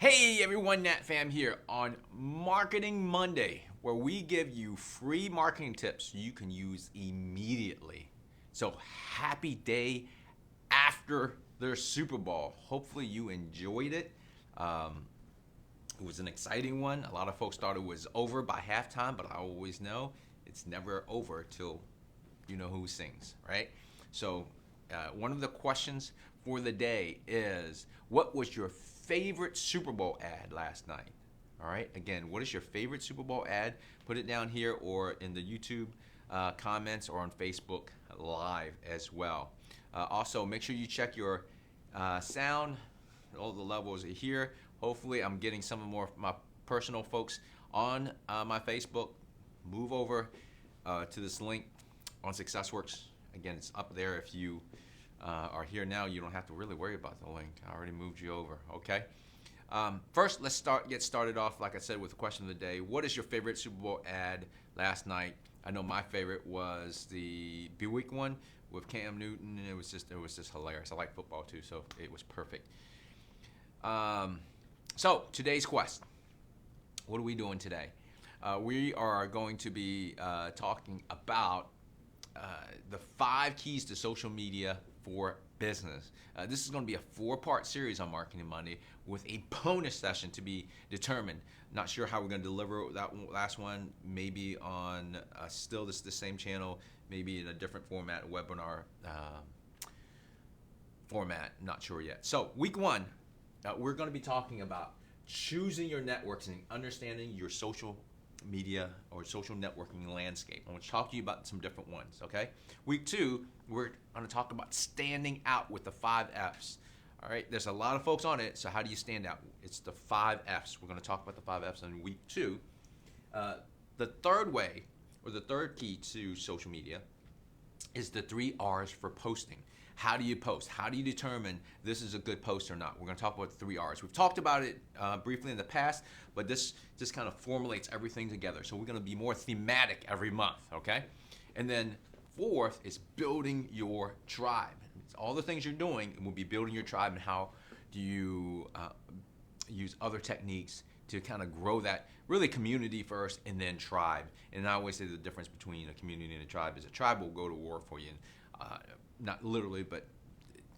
Hey everyone, Nhat Pham here on Marketing Monday, where we give you free marketing tips you can use immediately. So happy day after their Super Bowl. Hopefully you enjoyed it. It was an exciting one. A lot of folks thought it was over by halftime, but I always know it's never over till you know who sings, right? So, one of the questions for the day is, what was your favorite Super Bowl ad last night? All right. Again, what is your favorite Super Bowl ad? Put it down here or in the YouTube comments or on Facebook Live as well. Also, make sure you check your sound. All the levels are here. Hopefully, I'm getting some of more of my personal folks on my Facebook. Move over to this link on SUCCESSWORKS. Again, it's up there. If you are here now, you don't have to really worry about the link. I already moved you over, okay? First, let's get started off, like I said, with the question of the day. What is your favorite Super Bowl ad last night? I know my favorite was the Buick one with Cam Newton, and it was just hilarious. I like football too, so it was perfect. So today's quest. What are we doing today? We are going to be talking about the 5 keys to social media for business. This is going to be a 4-part series on Marketing Monday with a bonus session to be determined. Not sure how we're going to deliver that last one. Maybe on still the same channel, maybe in a different format, webinar format. Not sure yet. So week 1, we're going to be talking about choosing your networks and understanding your social media or social networking landscape. I want to talk to you about some different ones, okay? Week 2, we're going to talk about standing out with the 5 F's. All right, there's a lot of folks on it, so how do you stand out? It's the 5 F's. We're going to talk about the 5 F's in week 2. The third way, or the third key to social media, is the 3 R's for posting. How do you post? How do you determine this is a good post or not? We're going to talk about the 3 R's. We've talked about it briefly in the past, but this just kind of formulates everything together. So we're going to be more thematic every month, okay? And then 4th is building your tribe. It's all the things you're doing, and we'll be building your tribe, and how do you use other techniques to kind of grow that, really community first and then tribe. And I always say the difference between a community and a tribe is a tribe will go to war for you. Not literally, but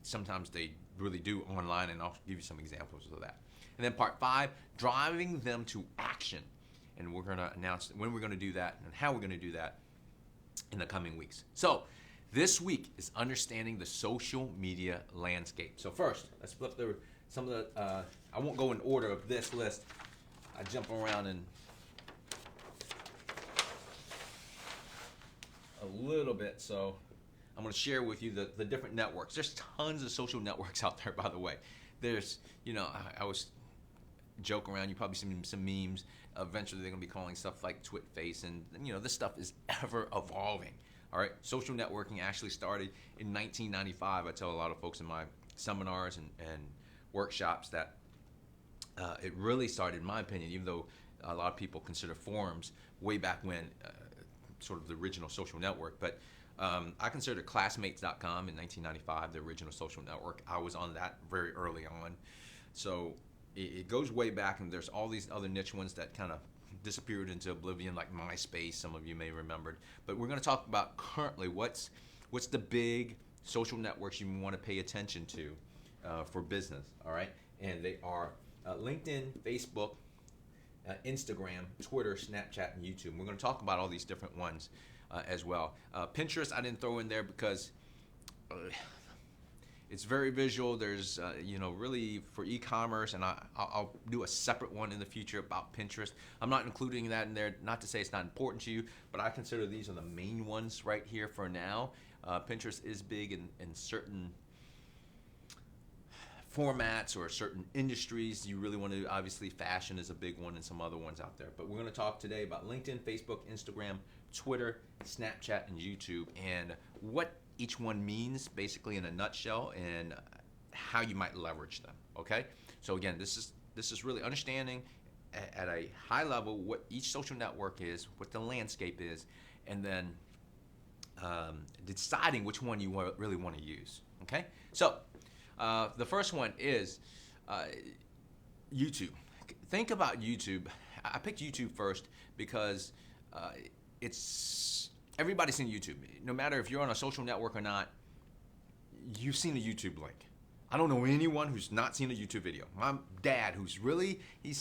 sometimes they really do online, and I'll give you some examples of that. And then part 5, driving them to action. And we're going to announce when we're going to do that and how we're going to do that in the coming weeks. So this week is understanding the social media landscape. So first, let's flip through some of the, I won't go in order of this list. I jump around and a little bit, so I'm going to share with you the different networks. There's tons of social networks out there, by the way. There's, I always joke around. You probably see some memes. Eventually, they're going to be calling stuff like TwitFace, and this stuff is ever evolving. All right, social networking actually started in 1995. I tell a lot of folks in my seminars and workshops that it really started, in my opinion, even though a lot of people consider forums way back when sort of the original social network, but I consider classmates.com in 1995 the original social network. I was on that very early on. So it goes way back, and there's all these other niche ones that kind of disappeared into oblivion, like MySpace, some of you may remember. But we're going to talk about currently what's the big social networks you want to pay attention to for business, all right? And they are LinkedIn, Facebook, Instagram, Twitter, Snapchat, and YouTube. We're going to talk about all these different ones as well. Pinterest I didn't throw in there because it's very visual. There's really for e-commerce, and I'll do a separate one in the future about Pinterest. I'm not including that in there, not to say it's not important to you, but I consider these are the main ones right here for now. Pinterest is big in certain formats or certain industries. You really want to, obviously fashion is a big one, and some other ones out there. But we're going to talk today about LinkedIn, Facebook, Instagram, Twitter, Snapchat, and YouTube, and what each one means basically in a nutshell, and how you might leverage them. Okay, so again, this is really understanding at a high level what each social network is, what the landscape is, and then deciding which one you really want to use. Okay, so the first one is YouTube. Think about YouTube. I picked YouTube first because it's everybody's seen YouTube. No matter if you're on a social network or not, you've seen a YouTube link. I don't know anyone who's not seen a YouTube video. My dad, who's really he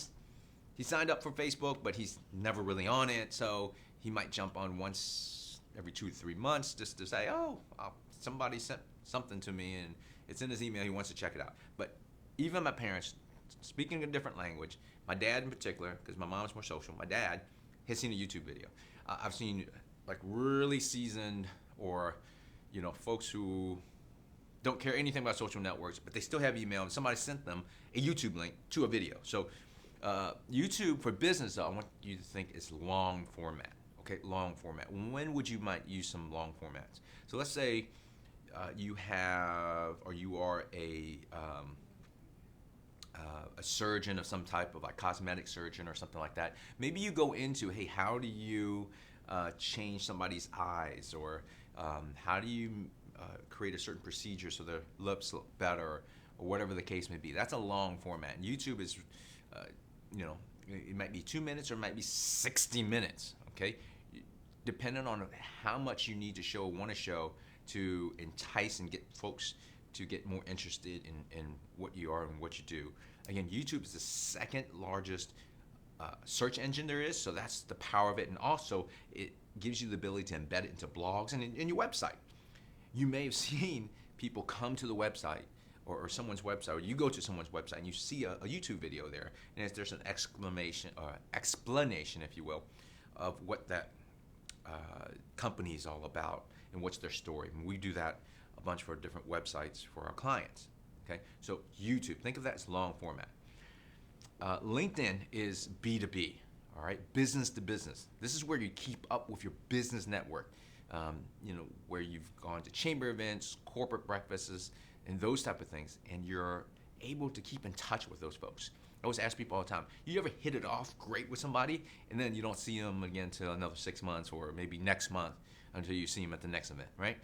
signed up for Facebook, but he's never really on it, so he might jump on once every 2 to 3 months just to say, oh, somebody sent something to me and it's in his email, he wants to check it out. But even my parents, speaking a different language, my dad in particular, because my mom's more social, my dad has seen a YouTube video. I've seen like really seasoned or, folks who don't care anything about social networks, but they still have email and somebody sent them a YouTube link to a video. So YouTube for business, though, I want you to think is long format. Okay, long format. When would you might use some long formats? So let's say you are a surgeon of some type of like cosmetic surgeon or something like that. Maybe you go into, hey, how do you change somebody's eyes, or how do you create a certain procedure so their lips look better, or whatever the case may be. That's a long format. And YouTube is, it might be 2 minutes or it might be 60 minutes, okay? Depending on how much you need to show, want to show, to entice and get folks to get more interested in what you are and what you do. Again, YouTube is the second largest search engine there is, so that's the power of it. And also, it gives you the ability to embed it into blogs and in your website. You may have seen people come to the website or someone's website, or you go to someone's website and you see a YouTube video there, and there's an explanation, if you will, of what that company is all about and what's their story. And we do that a bunch for different websites for our clients. Okay, so YouTube, think of that as long format. LinkedIn is B2B, all right, business to business. This is where you keep up with your business network. Where you've gone to chamber events, corporate breakfasts, and those type of things, and you're able to keep in touch with those folks. I always ask people all the time, you ever hit it off great with somebody, and then you don't see them again until another 6 months, or maybe next month until you see them at the next event, right?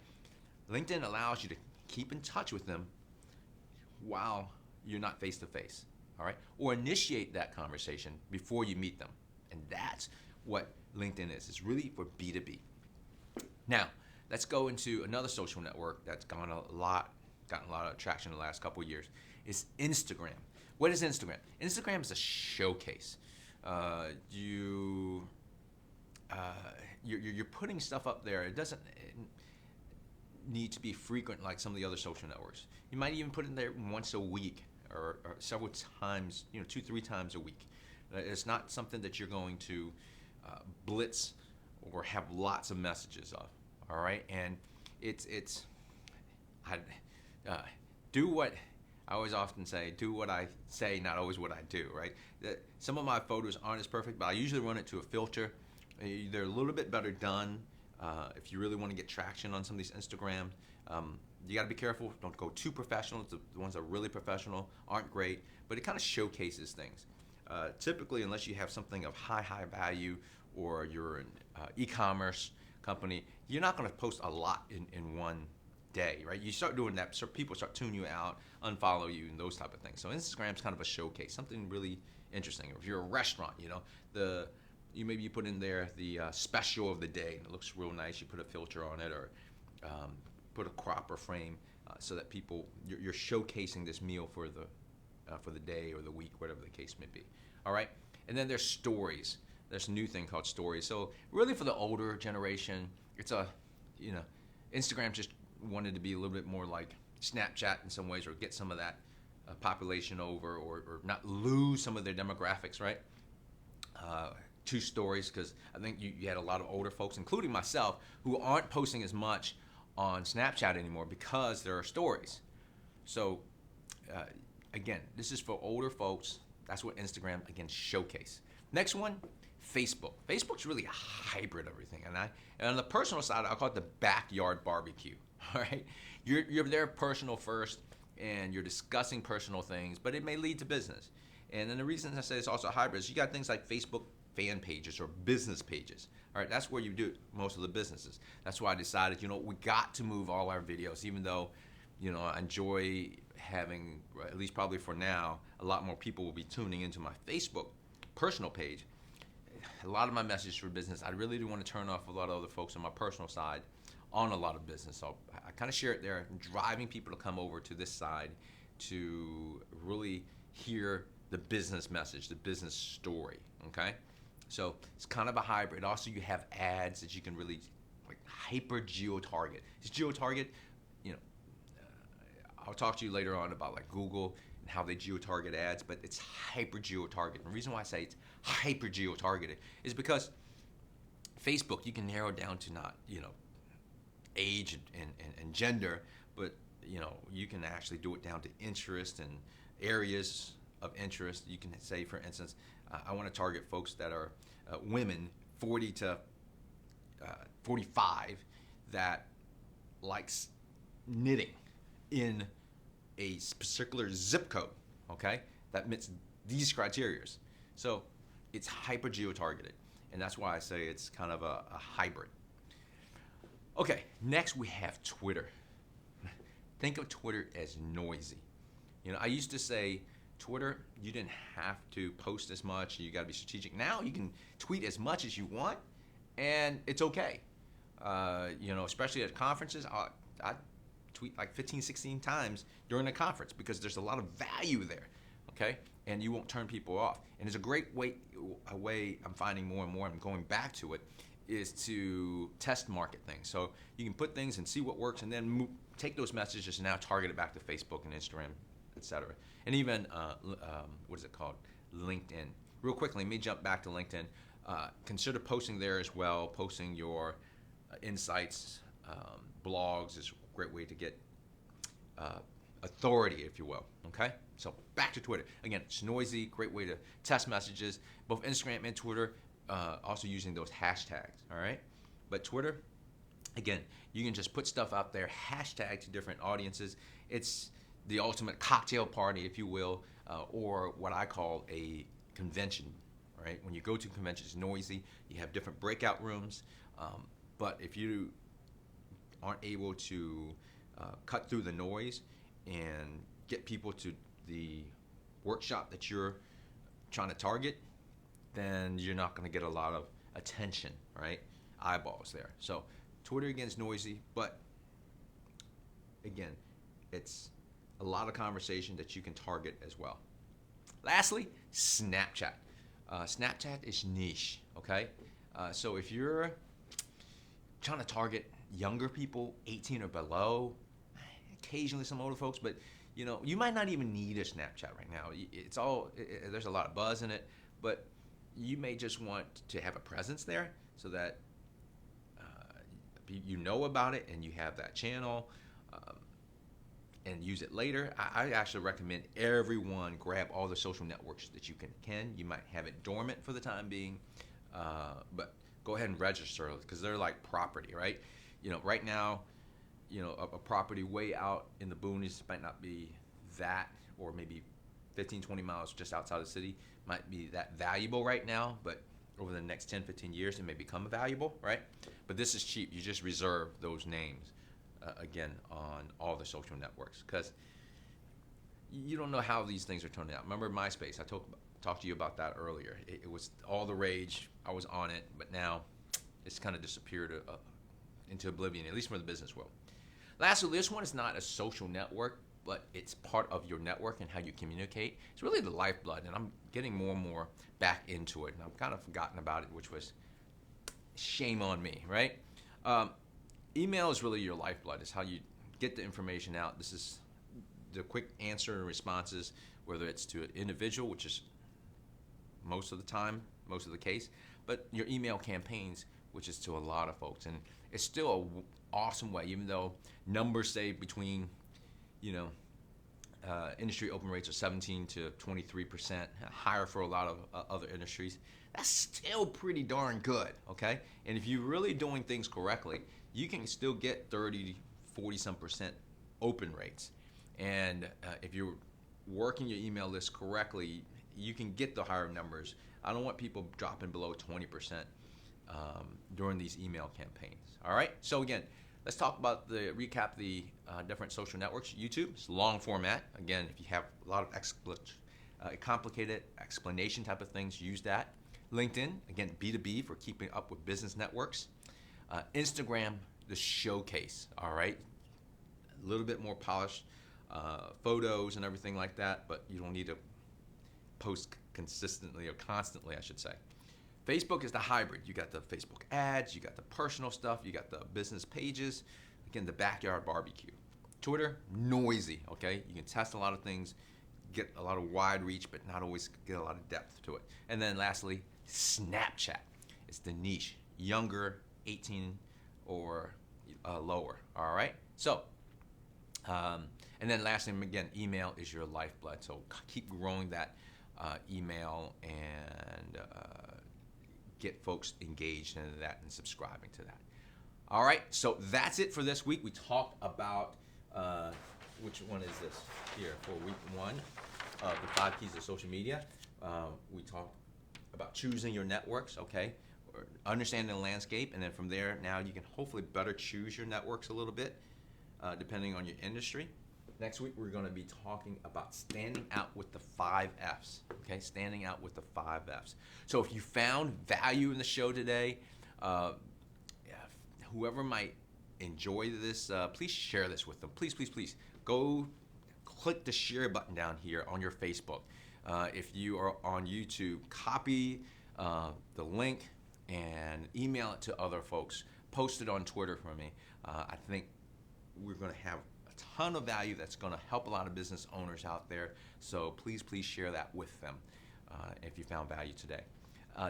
LinkedIn allows you to keep in touch with them while you're not face-to-face, all right? Or initiate that conversation before you meet them. And that's what LinkedIn is. It's really for B2B. Now, let's go into another social network that's gotten a lot of traction in the last couple of years. Is Instagram. What is Instagram? Instagram is a showcase. You're putting stuff up there. It doesn't need to be frequent like some of the other social networks. You might even put it there once a week or several times, 2-3 times a week. It's not something that you're going to blitz or have lots of messages of, all right? And do what I always often say, do what I say, not always what I do, right? Some of my photos aren't as perfect, but I usually run it to a filter. They're a little bit better done. If you really want to get traction on some of these Instagram, you got to be careful. Don't go too professional. The ones that are really professional aren't great, but it kind of showcases things. Typically, unless you have something of high value, or you're an e-commerce company, you're not going to post a lot in one day, right? You start doing that, so people start tuning you out, unfollow you, and those type of things. So Instagram's kind of a showcase, something really interesting. If you're a restaurant, you put in there the special of the day, and it looks real nice. You put a filter on it, or put a crop or frame, so that you're showcasing this meal for the day or the week, whatever the case may be. All right, and then there's stories. There's a new thing called stories. So really for the older generation, it's Instagram just wanted to be a little bit more like Snapchat in some ways, or get some of that population over, or not lose some of their demographics, right? To stories, because I think you had a lot of older folks, including myself, who aren't posting as much on Snapchat anymore because there are stories. So again, this is for older folks. That's what Instagram, again, showcase. Next one, Facebook. Facebook's really a hybrid of everything. And on the personal side, I'll call it the backyard barbecue. All right? You're there personal first, and you're discussing personal things, but it may lead to business. And then the reason I say it's also a hybrid is you got things like Facebook fan pages or business pages. All right, that's where you do most of the businesses. That's why I decided, we got to move all our videos, even though I enjoy having, at least probably for now, a lot more people will be tuning into my Facebook personal page. A lot of my messages for business, I really do want to turn off a lot of other folks on my personal side on a lot of business. So I kind of share it there, driving people to come over to this side to really hear the business message, the business story, okay? So it's kind of a hybrid. Also, you have ads that you can really like hyper geo-target. It's geo-target, I'll talk to you later on about like Google and how they geo-target ads, but it's hyper geo-targeted. The reason why I say it's hyper geo-targeted is because Facebook, you can narrow down to not, age and gender, but you can actually do it down to interest and areas of interest. You can say, for instance, I want to target folks that are women 40 to 45 that likes knitting in a particular zip code, okay, that meets these criteria. So it's hyper geo-targeted, and that's why I say it's kind of a hybrid. Okay, next we have Twitter. Think of Twitter as noisy. I used to say Twitter, you didn't have to post as much, you gotta be strategic. Now you can tweet as much as you want, and it's okay. Especially at conferences, I tweet like 15, 16 times during a conference because there's a lot of value there, okay? And you won't turn people off. And it's a great way I'm finding more and more, I'm going back to it, is to test market things. So you can put things and see what works and then take those messages and now target it back to Facebook and Instagram, etc. And even, what is it called? LinkedIn. Real quickly, let me jump back to LinkedIn. Consider posting there as well, posting your insights, blogs is a great way to get authority, if you will, okay? So back to Twitter. Again, it's noisy, great way to test messages, both Instagram and Twitter, also using those hashtags, all right? But Twitter, again, you can just put stuff out there, hashtag to different audiences. It's the ultimate cocktail party, if you will, or what I call a convention, right? When you go to a convention, it's noisy. You have different breakout rooms, but if you aren't able to cut through the noise and get people to the workshop that you're trying to target, then you're not going to get a lot of attention, right? Eyeballs there. So Twitter, again, is noisy, but again, it's a lot of conversation that you can target as well. Lastly, Snapchat. Snapchat is niche, okay? So if you're trying to target younger people, 18 or below, occasionally some older folks, but you might not even need a Snapchat right now. There's a lot of buzz in it, but you may just want to have a presence there so that you know about it and you have that channel and use it later. I actually recommend everyone grab all the social networks that you can. You might have it dormant for the time being, but go ahead and register because they're like property, right? Right now, a property way out in the boonies might not be that, or maybe 15, 20 miles just outside the city might be that valuable right now, but over the next 10, 15 years, it may become valuable, right? But this is cheap. You just reserve those names, again, on all the social networks, because you don't know how these things are turning out. Remember MySpace? I talked to you about that earlier. It was all the rage. I was on it, but now it's kind of disappeared into oblivion, at least for the business world. Lastly, this one is not a social network, but it's part of your network and how you communicate. It's really the lifeblood, and I'm getting more and more back into it, and I've kind of forgotten about it, which was shame on me, right? Email is really your lifeblood. It's how you get the information out. This is the quick answer and responses, whether it's to an individual, which is most of the time, most of the case, but your email campaigns, which is to a lot of folks. And it's still an awesome way, even though numbers say between, industry open rates are 17 to 23%, higher for a lot of other industries. That's still pretty darn good, okay? And if you're really doing things correctly, you can still get 30, 40% open rates. And if you're working your email list correctly, you can get the higher numbers. I don't want people dropping below 20% during these email campaigns. All right? So again, let's talk about recap the different social networks. YouTube, it's long format. Again, if you have a lot of complicated explanation type of things, use that. LinkedIn, again, B2B for keeping up with business networks. Instagram, the showcase, all right? A little bit more polished photos and everything like that, but you don't need to post consistently or constantly, I should say. Facebook is the hybrid. You got the Facebook ads, you got the personal stuff, you got the business pages, again, the backyard barbecue. Twitter, noisy, okay? You can test a lot of things, get a lot of wide reach, but not always get a lot of depth to it. And then lastly, Snapchat. It's the niche, younger, 18 or lower, all right? So, and then lastly, again, email is your lifeblood. So keep growing that email and get folks engaged into that and subscribing to that. All right, so that's it for this week. We talked about, which one is this here for week 1 of the 5 keys of social media. We talked about choosing your networks, okay? Or understanding the landscape, and then from there, now you can hopefully better choose your networks a little bit, depending on your industry. Next week, we're going to be talking about standing out with the 5 Fs, okay? Standing out with the 5 Fs. So if you found value in the show today, whoever might enjoy this, please share this with them. Please, please, please. Go click the share button down here on your Facebook. If you are on YouTube, copy the link and email it to other folks. Post it on Twitter for me. I think we're going to have a ton of value that's going to help a lot of business owners out there. So please, please share that with them if you found value today.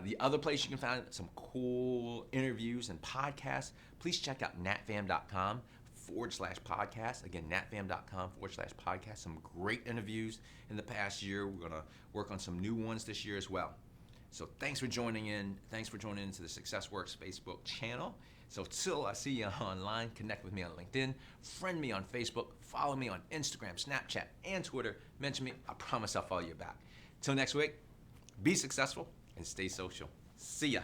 The other place you can find some cool interviews and podcasts, please check out natpham.com/podcast. Again, natpham.com/podcast. Some great interviews in the past year. We're going to work on some new ones this year as well. So thanks for joining in. Thanks for joining into the SuccessWorks Facebook channel. So till I see you online, connect with me on LinkedIn, friend me on Facebook, follow me on Instagram, Snapchat, and Twitter. Mention me. I promise I'll follow you back. Till next week, be successful and stay social. See ya.